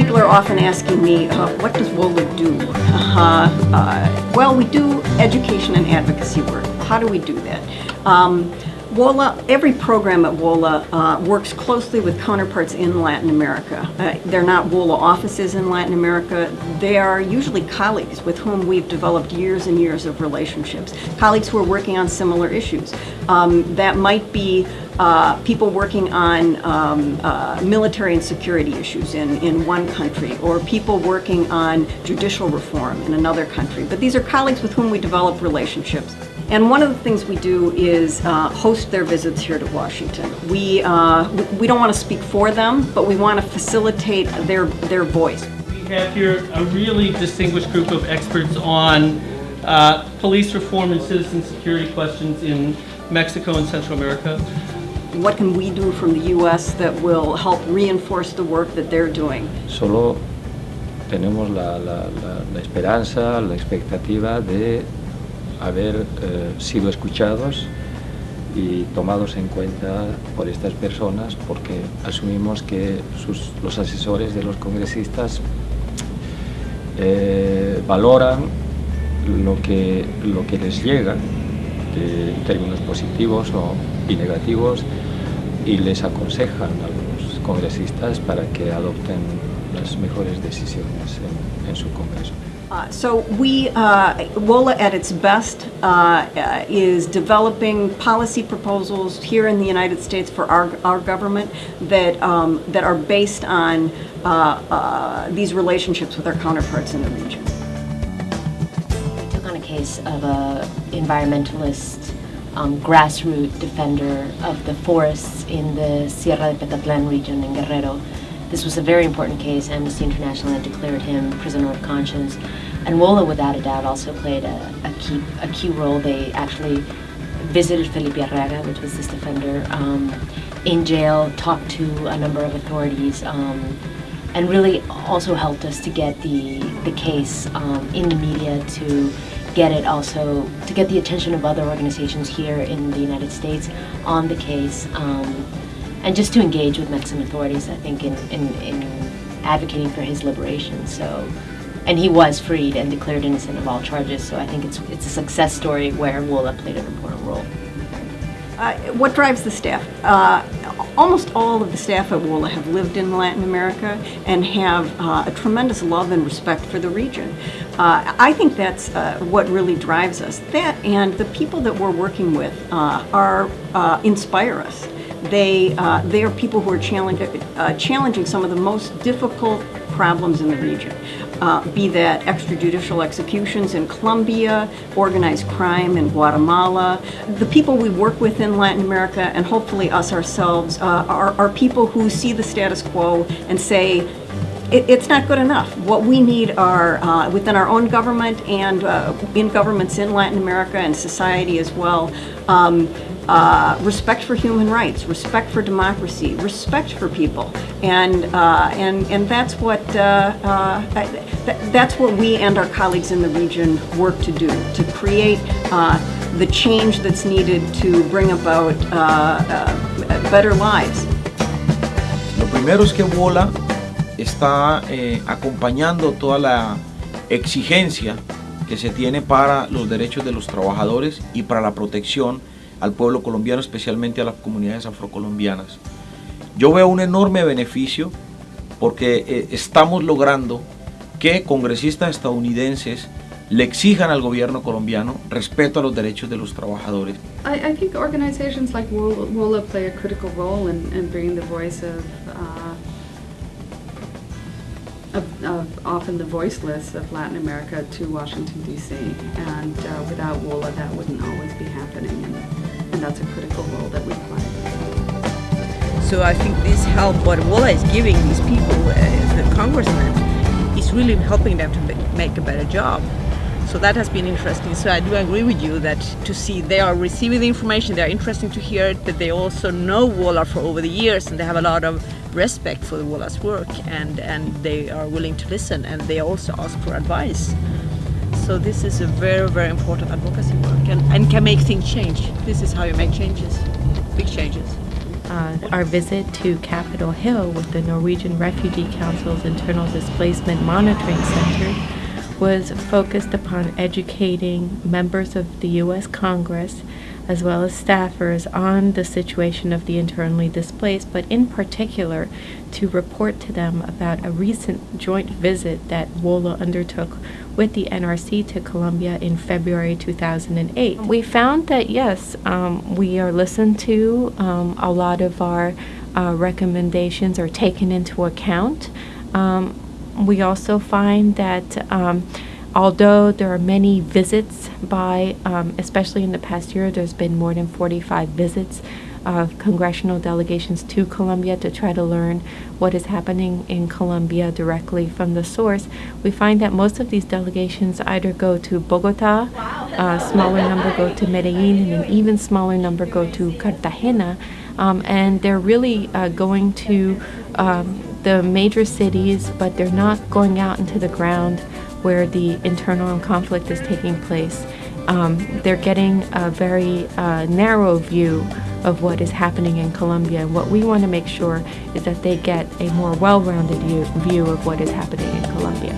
People are often asking me, what does WOLA do? Well, we do education and advocacy work. How do we do that? WOLA, every program at WOLA works closely with counterparts in Latin America. They're not WOLA offices in Latin America. They are usually colleagues with whom we've developed years and years of relationships. Colleagues who are working on similar issues. That might be people working on military and security issues in one country, or people working on judicial reform in another country. But these are colleagues with whom we develop relationships. And one of the things we do is host their visits here to Washington. We don't want to speak for them, but we want to facilitate their voice. We have here a really distinguished group of experts on police reform and citizen security questions in Mexico and Central America. What can we do from the U.S. that will help reinforce the work that they're doing? Solo tenemos la esperanza, la expectativa de haber sido escuchados y tomados en cuenta por estas personas, porque asumimos que los asesores de los congresistas valoran lo que les llega en términos positivos y negativos, y les aconsejan a los congresistas para que adopten las mejores decisiones en su Congreso. So WOLA at its best is developing policy proposals here in the United States for our government that are based on these relationships with our counterparts in the region. We took on a case of an environmentalist grassroots defender of the forests in the Sierra de Petlatlan region in Guerrero. This was a very important case. Amnesty International had declared him prisoner of conscience. And WOLA, without a doubt, also played a key role. They actually visited Felipe Arriaga, which was this defender, in jail, talked to a number of authorities, and really also helped us to get the case in the media, to get it also, to get the attention of other organizations here in the United States on the case. And just to engage with Mexican authorities, I think, in advocating for his liberation. So, and he was freed and declared innocent of all charges. So I think it's a success story where WOLA played an important role. What drives the staff? Almost all of the staff at WOLA have lived in Latin America and have a tremendous love and respect for the region. I think that's what really drives us. That and the people that we're working with inspire us. They are people who are challenging some of the most difficult problems in the region, be that extrajudicial executions in Colombia, organized crime in Guatemala. The people we work with in Latin America, and hopefully us ourselves, are people who see the status quo and say, it's not good enough. What we need are, within our own government and in governments in Latin America and society as well, respect for human rights, respect for democracy, respect for people, and that's what we and our colleagues in the region work to do, to create the change that's needed to bring about better lives. Lo primero es que WOLA está acompañando toda la exigencia que se tiene para los derechos de los trabajadores y para la protección al pueblo colombiano, especialmente a las comunidades afrocolombianas. Yo veo un enorme beneficio porque estamos logrando que congresistas estadounidenses le exijan al gobierno colombiano respeto a los derechos de los trabajadores. I think organizations like WOLA play a critical role in bringing the voice of often the voiceless of Latin America to Washington, D.C. And without WOLA, that wouldn't always be happening, and that's a critical role that we play. So I think this help what WOLA is giving these people, the congressmen, is really helping them to make a better job. So that has been interesting. So I do agree with you that to see they are receiving the information, they are interested to hear it, but they also know WOLA for over the years, and they have a lot of respect for the WOLA's work, and they are willing to listen, and they also ask for advice. So this is a very, very important advocacy work, and can make things change. This is how you make changes, big changes. our visit to Capitol Hill with the Norwegian Refugee Council's Internal Displacement Monitoring Center was focused upon educating members of the U.S. Congress as well as staffers on the situation of the internally displaced, but in particular to report to them about a recent joint visit that WOLA undertook with the NRC to Colombia in February 2008. We found that yes, we are listened to. A lot of our recommendations are taken into account. We also find that although there are many visits by, especially in the past year, there's been more than 45 visits of congressional delegations to Colombia to try to learn what is happening in Colombia directly from the source. We find that most of these delegations either go to Bogota, a smaller number go to Medellin, and an even smaller number go to Cartagena. And they're really going to the major cities, but they're not going out into the ground where the internal conflict is taking place. They're getting a very narrow view of what is happening in Colombia. And what we want to make sure is that they get a more well-rounded view of what is happening in Colombia.